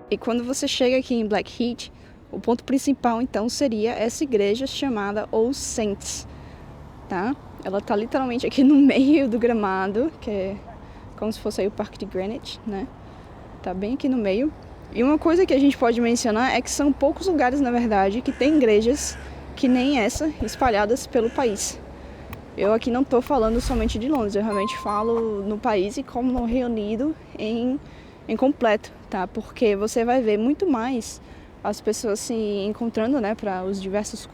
E quando você chega aqui em Blackheath, o ponto principal então seria essa igreja chamada All Saints, tá? Ela tá literalmente aqui no meio do gramado, que é como se fosse aí o Parque de Greenwich, né? Tá bem aqui no meio. E uma coisa que a gente pode mencionar é que são poucos lugares, na verdade, que tem igrejas que nem essa, espalhadas pelo país. Eu aqui não tô falando somente de Londres, eu realmente falo no país e como no Reino Unido em completo, tá? Porque você vai ver muito mais as pessoas se encontrando, né, para os diversos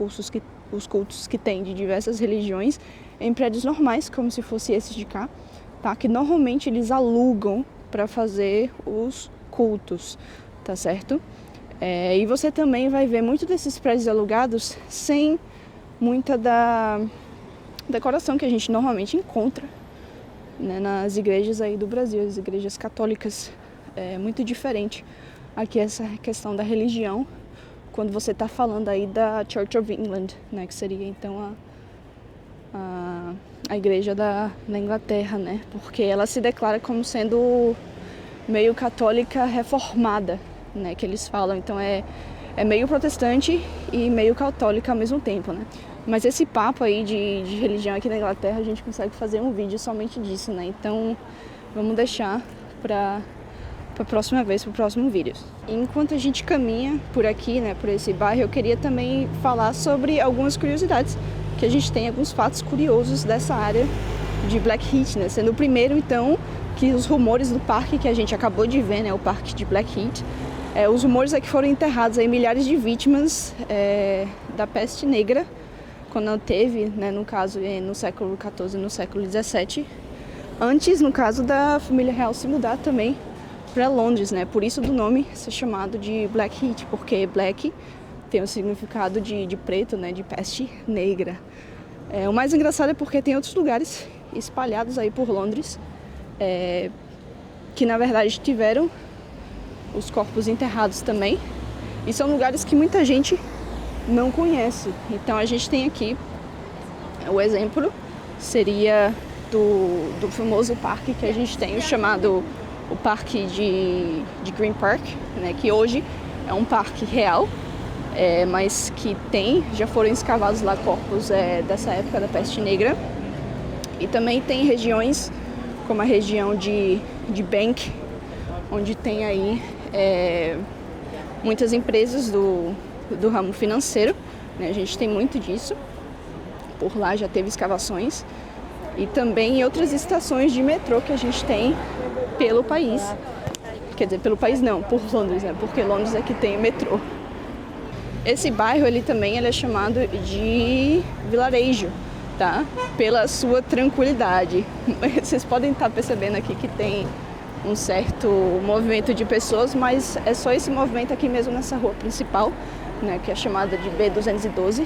os cultos que tem de diversas religiões em prédios normais, como se fosse esses de cá, tá? Que normalmente eles alugam para fazer os cultos, tá certo? E você também vai ver muito desses prédios alugados sem muita da decoração que a gente normalmente encontra, né, nas igrejas aí do Brasil, as igrejas católicas. É muito diferente aqui essa questão da religião, quando você está falando aí da Church of England, né, que seria então a igreja da Inglaterra, né, porque ela se declara como sendo meio católica reformada, né, que eles falam, então é meio protestante e meio católica ao mesmo tempo, né. Mas esse papo aí de religião aqui na Inglaterra, a gente consegue fazer um vídeo somente disso, né, então vamos deixar para a próxima vez, para o próximo vídeo. Enquanto a gente caminha por aqui, né, por esse bairro, eu queria também falar sobre algumas curiosidades, que a gente tem alguns fatos curiosos dessa área de Blackheath, né, sendo o primeiro, então, que os rumores do parque que a gente acabou de ver, né, o parque de Blackheath, os rumores é que foram enterrados aí milhares de vítimas da peste negra, quando teve, né, no caso, no século XIV e no século XVII, antes, no caso, da família real se mudar também para Londres, né? Por isso do nome ser chamado de Blackheath, porque Black tem o significado de preto, né? De peste negra. O mais engraçado é porque tem outros lugares espalhados aí por Londres que na verdade tiveram os corpos enterrados também, e são lugares que muita gente não conhece. Então a gente tem aqui o exemplo seria do famoso parque que a gente tem, o chamado o parque de Green Park, né, que hoje é um parque real, mas que já foram escavados lá corpos dessa época da peste negra. E também tem regiões como a região de Bank, onde tem aí muitas empresas do ramo financeiro, né, a gente tem muito disso, por lá já teve escavações. E também em outras estações de metrô que a gente tem pelo país. Quer dizer, pelo país não, por Londres, né? Porque Londres é que tem metrô. Esse bairro, ele é chamado de vilarejo, tá? Pela sua tranquilidade. Vocês podem estar percebendo aqui que tem um certo movimento de pessoas, mas é só esse movimento aqui mesmo nessa rua principal, né? Que é chamada de B212.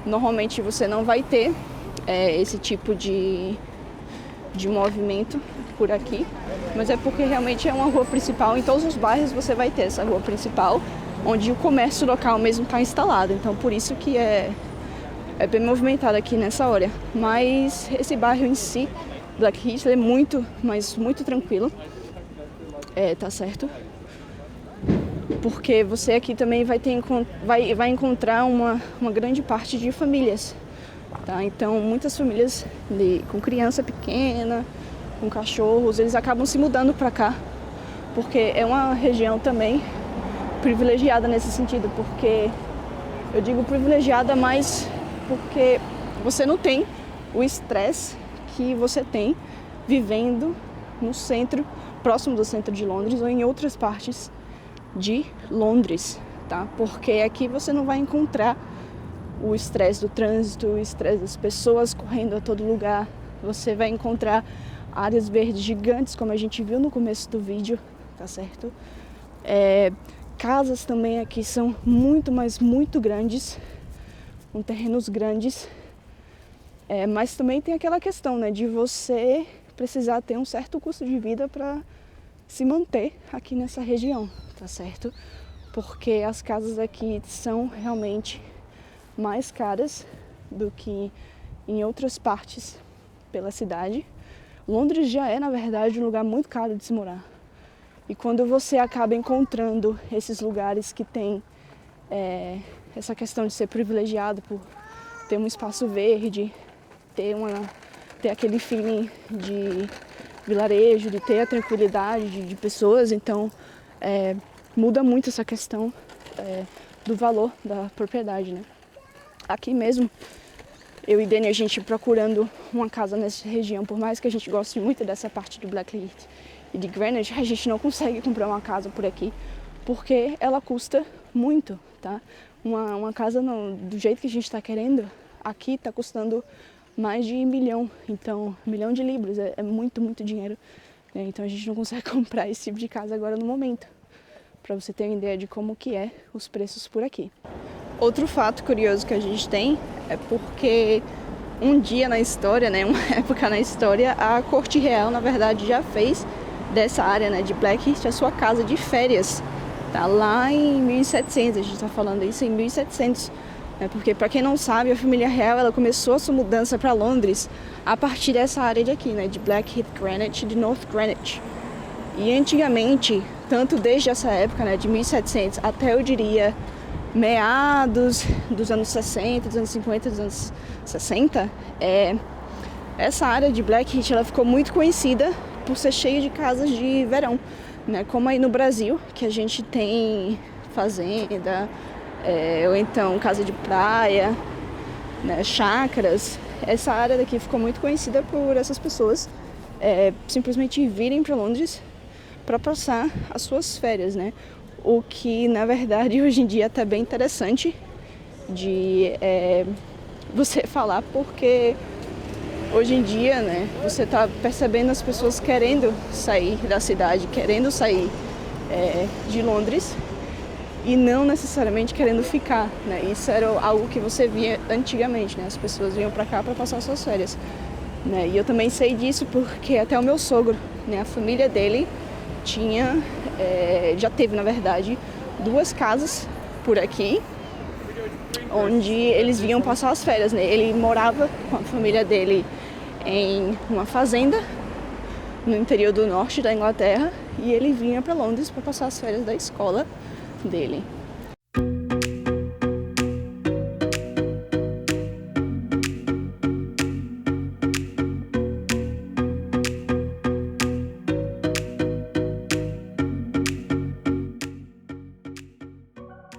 Normalmente você não vai ter esse tipo de movimento por aqui, mas é porque realmente é uma rua principal. Em todos os bairros você vai ter essa rua principal, onde o comércio local mesmo está instalado, então por isso que é bem movimentado aqui nessa hora. Mas esse bairro em si, Blackheath, é muito, mas muito tranquilo, tá certo? Porque você aqui também vai encontrar uma grande parte de famílias. Tá? Então, muitas famílias com criança pequena, com cachorros, eles acabam se mudando para cá, porque é uma região também privilegiada nesse sentido, porque eu digo privilegiada, mas porque você não tem o estresse que você tem vivendo no centro, próximo do centro de Londres ou em outras partes de Londres, tá? Porque aqui você não vai encontrar o estresse do trânsito, o estresse das pessoas correndo a todo lugar. Você vai encontrar áreas verdes gigantes, como a gente viu no começo do vídeo, tá certo? Casas também aqui são muito, mas muito grandes, com terrenos grandes. Mas também tem aquela questão, né, de você precisar ter um certo custo de vida para se manter aqui nessa região, tá certo? Porque as casas aqui são realmente mais caras do que em outras partes pela cidade. Londres já é, na verdade, um lugar muito caro de se morar. E quando você acaba encontrando esses lugares que tem essa questão de ser privilegiado por ter um espaço verde, ter aquele feeling de vilarejo, de ter a tranquilidade de pessoas, então muda muito essa questão do valor da propriedade, né? Aqui mesmo, eu e Dani, a gente procurando uma casa nessa região, por mais que a gente goste muito dessa parte de Blackheath e de Greenwich, a gente não consegue comprar uma casa por aqui, porque ela custa muito, tá? Uma casa do jeito que a gente está querendo, aqui está custando mais de 1 milhão, então 1 milhão de libras, é muito, muito dinheiro, né? Então a gente não consegue comprar esse tipo de casa agora no momento, para você ter uma ideia de como que é os preços por aqui. Outro fato curioso que a gente tem é porque um dia na história, né, uma época na história, a Corte Real, na verdade, já fez dessa área, né, de Blackheath a sua casa de férias, tá? Lá em 1700, a gente está falando isso em 1700, né, porque para quem não sabe, a família real ela começou a sua mudança para Londres a partir dessa área de aqui, né, de Blackheath, Greenwich, de North Greenwich. E antigamente, tanto desde essa época, né, de 1700 até, eu diria, meados dos anos 60, dos anos 50, dos anos 60, essa área de Blackheath ela ficou muito conhecida por ser cheia de casas de verão, né? Como aí no Brasil, que a gente tem fazenda, ou então casa de praia, né, chácaras. Essa área daqui ficou muito conhecida por essas pessoas simplesmente virem para Londres para passar as suas férias, né? O que, na verdade, hoje em dia é até bem interessante de você falar, porque hoje em dia, né, você está percebendo as pessoas querendo sair da cidade, querendo sair de Londres e não necessariamente querendo ficar, né? Isso era algo que você via antigamente, né? As pessoas vinham para cá para passar suas férias, né? E eu também sei disso porque até o meu sogro, né, a família dele já teve, na verdade, 2 casas por aqui, onde eles vinham passar as férias, né? Ele morava com a família dele em uma fazenda no interior do norte da Inglaterra e ele vinha para Londres para passar as férias da escola dele.